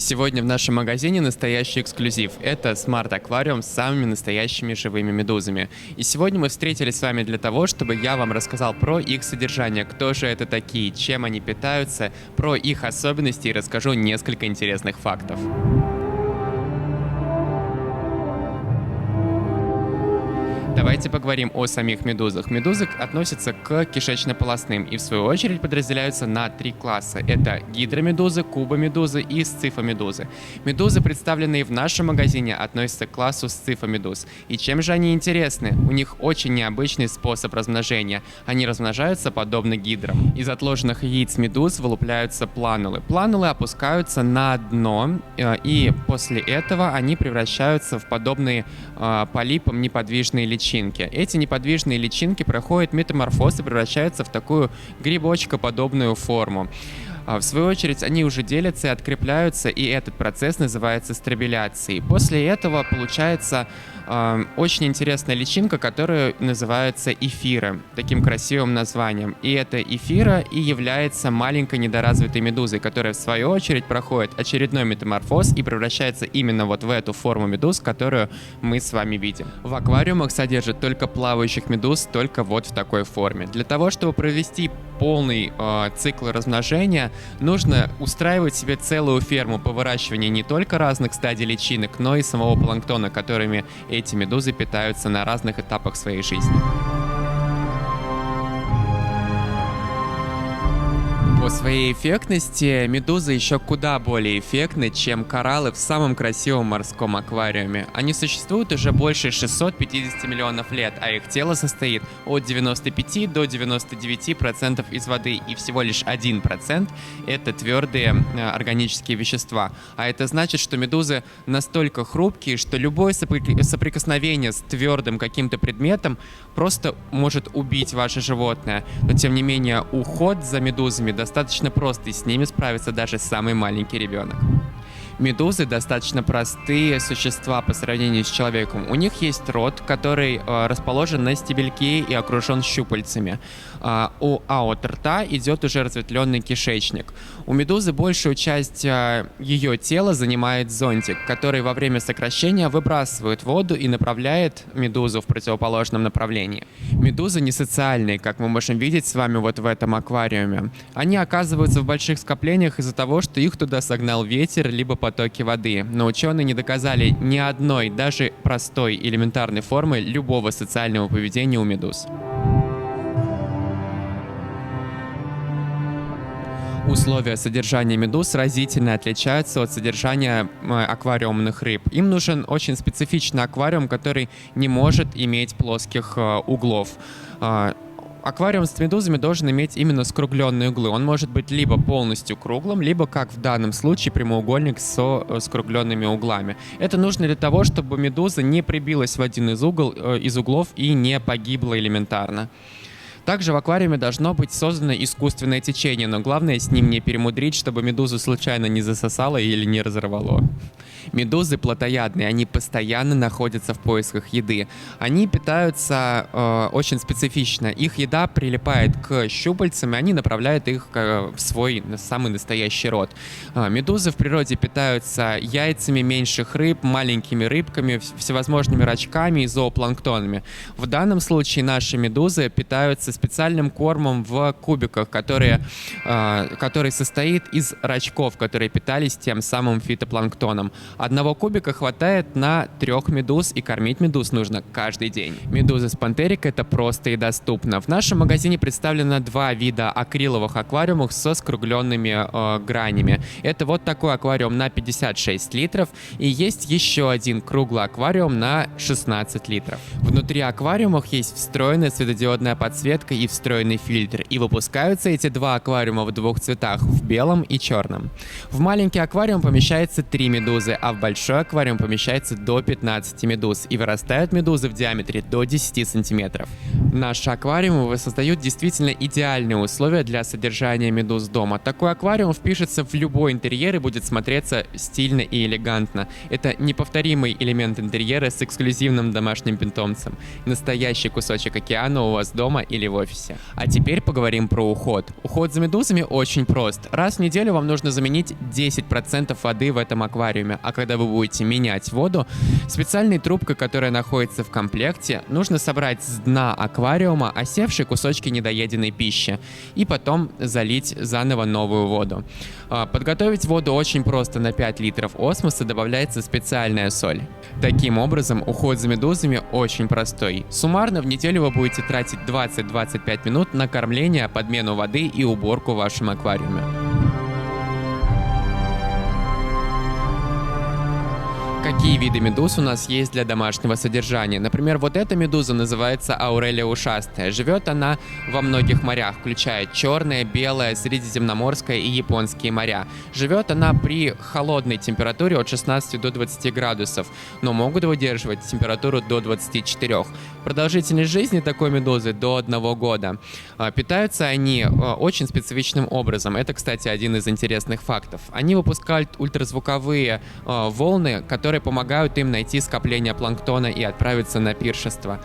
Сегодня в нашем магазине настоящий эксклюзив. Это смарт-аквариум с самыми настоящими живыми медузами. И сегодня мы встретились с вами для того, чтобы я вам рассказал про их содержание, кто же это такие, чем они питаются, про их особенности и расскажу несколько интересных фактов. Давайте поговорим о самих медузах. Медузы относятся к кишечно-полосным и в свою очередь подразделяются на три класса. Это гидромедузы, кубомедузы и сцифомедузы. Медузы, представленные в нашем магазине, относятся к классу сцифомедуз. И чем же они интересны? У них очень необычный способ размножения. Они размножаются подобно гидрам. Из отложенных яиц медуз вылупляются планулы. Планулы опускаются на дно, и после этого они превращаются в подобные полипам неподвижные личинки. Эти неподвижные личинки проходят метаморфоз и превращаются в такую грибочкоподобную форму. В свою очередь, они уже делятся и открепляются, и этот процесс называется стробиляцией. После этого получается очень интересная личинка, которая называется эфира, таким красивым названием. И эта эфира и является маленькой недоразвитой медузой, которая в свою очередь проходит очередной метаморфоз и превращается именно вот в эту форму медуз, которую мы с вами видим. В аквариумах содержат только плавающих медуз, только вот в такой форме. Для того, чтобы провести полный цикл размножения, нужно устраивать себе целую ферму по выращиванию не только разных стадий личинок, но и самого планктона, которыми эти медузы питаются на разных этапах своей жизни. По своей эффектности медузы еще куда более эффектны, чем кораллы в самом красивом морском аквариуме. Они существуют уже больше 650 миллионов лет, а их тело состоит от 95 до 99% из воды, и всего лишь 1% это твердые органические вещества. А это значит, что медузы настолько хрупкие, что любое соприкосновение с твердым каким-то предметом просто может убить ваше животное. Но тем не менее, уход за медузами достаточно прост, и с ними справится даже самый маленький ребенок. Медузы достаточно простые существа по сравнению с человеком. У них есть рот, который расположен на стебельке и окружен щупальцами. От рта идет уже разветвленный кишечник. У медузы большую часть ее тела занимает зонтик, который во время сокращения выбрасывает воду и направляет медузу в противоположном направлении. Медузы не социальные, как мы можем видеть с вами вот в этом аквариуме. Они оказываются в больших скоплениях из-за того, что их туда согнал ветер, либо потоки воды. Но ученые не доказали ни одной, даже простой элементарной формы любого социального поведения у медуз. Условия содержания медуз разительно отличаются от содержания аквариумных рыб. Им нужен очень специфичный аквариум, который не может иметь плоских углов. Аквариум с медузами должен иметь именно скругленные углы. Он может быть либо полностью круглым, либо, как в данном случае, прямоугольник со скругленными углами. Это нужно для того, чтобы медуза не прибилась в один из углов и не погибла элементарно. Также в аквариуме должно быть создано искусственное течение, но главное с ним не перемудрить, чтобы медузу случайно не засосало или не разорвало. Медузы плотоядные, они постоянно находятся в поисках еды. Они питаются очень специфично. Их еда прилипает к щупальцам, и они направляют их в свой самый настоящий рот. Медузы в природе питаются яйцами меньших рыб, маленькими рыбками, всевозможными рачками и зоопланктонами. В данном случае наши медузы питаются специальным кормом в кубиках, который состоит из рачков, которые питались тем самым фитопланктоном. Одного кубика хватает на 3 медуз, и кормить медуз нужно каждый день. Медуза спантерика — это просто и доступно. В нашем магазине представлено 2 вида акриловых аквариумов со скругленными гранями. Это вот такой аквариум на 56 литров, и есть еще один круглый аквариум на 16 литров. Внутри аквариумов есть встроенная светодиодная подсветка и встроенный фильтр, и выпускаются эти 2 аквариума в 2 цветах — в белом и черном. В маленький аквариум помещается 3 медузы, а в большой аквариум помещается до 15 медуз, и вырастают медузы в диаметре до 10 сантиметров. Наши аквариумы создают действительно идеальные условия для содержания медуз дома. Такой аквариум впишется в любой интерьер и будет смотреться стильно и элегантно. Это неповторимый элемент интерьера с эксклюзивным домашним питомцем. Настоящий кусочек океана у вас дома или в офисе. А теперь поговорим про уход. Уход за медузами очень прост. Раз в неделю вам нужно заменить 10% воды в этом аквариуме, а когда вы будете менять воду, специальной трубкой, которая находится в комплекте, нужно собрать с дна аквариума осевшие кусочки недоеденной пищи и потом залить заново новую воду. Подготовить воду очень просто. На 5 литров осмоса добавляется специальная соль. Таким образом, уход за медузами очень простой. Суммарно в неделю вы будете тратить 20-25 минут на кормление, подмену воды и уборку в вашем аквариуме. Какие виды медуз у нас есть для домашнего содержания? Например, вот эта медуза называется Аурелия ушастая. Живет она во многих морях, включая Черное, Белое, Средиземноморское и Японские моря. Живет она при холодной температуре от 16 до 20 градусов, но могут выдерживать температуру до 24. Продолжительность жизни такой медузы до 1 года. Питаются они очень специфичным образом. Это, кстати, один из интересных фактов. Они выпускают ультразвуковые волны, которые помогают им найти скопление планктона и отправиться на пиршество.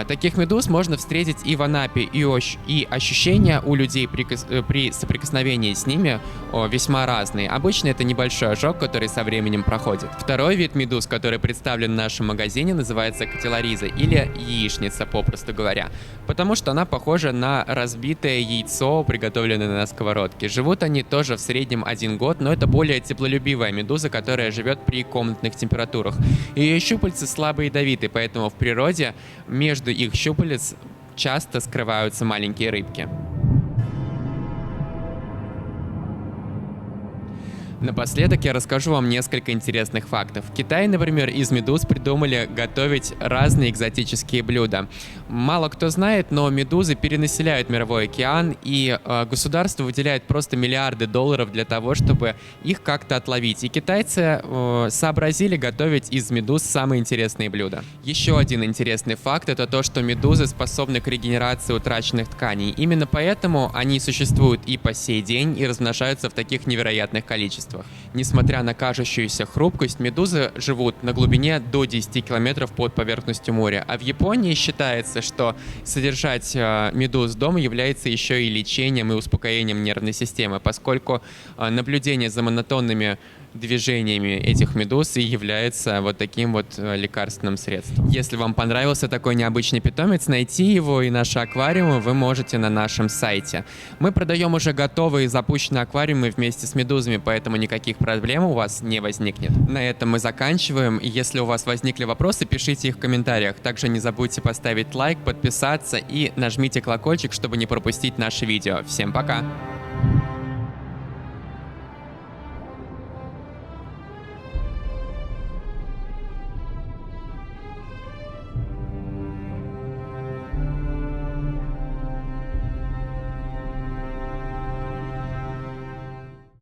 Таких медуз можно встретить и в Анапе, и ощущения у людей при соприкосновении с ними весьма разные. Обычно это небольшой ожог, который со временем проходит. Второй вид медуз, который представлен в нашем магазине, называется катилариза или яичница, попросту говоря, потому что она похожа на разбитое яйцо, приготовленное на сковородке. Живут они тоже в среднем 1 год, но это более теплолюбивая медуза, которая живет при комнатных температурах. Ее щупальца слабо ядовиты, поэтому в природе между их щупалец часто скрываются маленькие рыбки. Напоследок я расскажу вам несколько интересных фактов. В Китае, например, из медуз придумали готовить разные экзотические блюда. Мало кто знает, но медузы перенаселяют мировой океан, и государство выделяет просто миллиарды долларов для того, чтобы их как-то отловить. И китайцы сообразили готовить из медуз самые интересные блюда. Еще один интересный факт — это то, что медузы способны к регенерации утраченных тканей. Именно поэтому они существуют и по сей день, и размножаются в таких невероятных количествах. Несмотря на кажущуюся хрупкость, медузы живут на глубине до 10 километров под поверхностью моря. А в Японии считается, что содержать медуз дома является еще и лечением и успокоением нервной системы, поскольку наблюдение за монотонными движениями этих медуз и является вот таким вот лекарственным средством. Если вам понравился такой необычный питомец, найти его и наши аквариумы вы можете на нашем сайте. Мы продаем уже готовые запущенные аквариумы вместе с медузами, поэтому никаких проблем у вас не возникнет. На этом мы заканчиваем, и если у вас возникли вопросы, пишите их в комментариях. Также не забудьте поставить лайк, подписаться и нажмите колокольчик, чтобы не пропустить наши видео. Всем пока!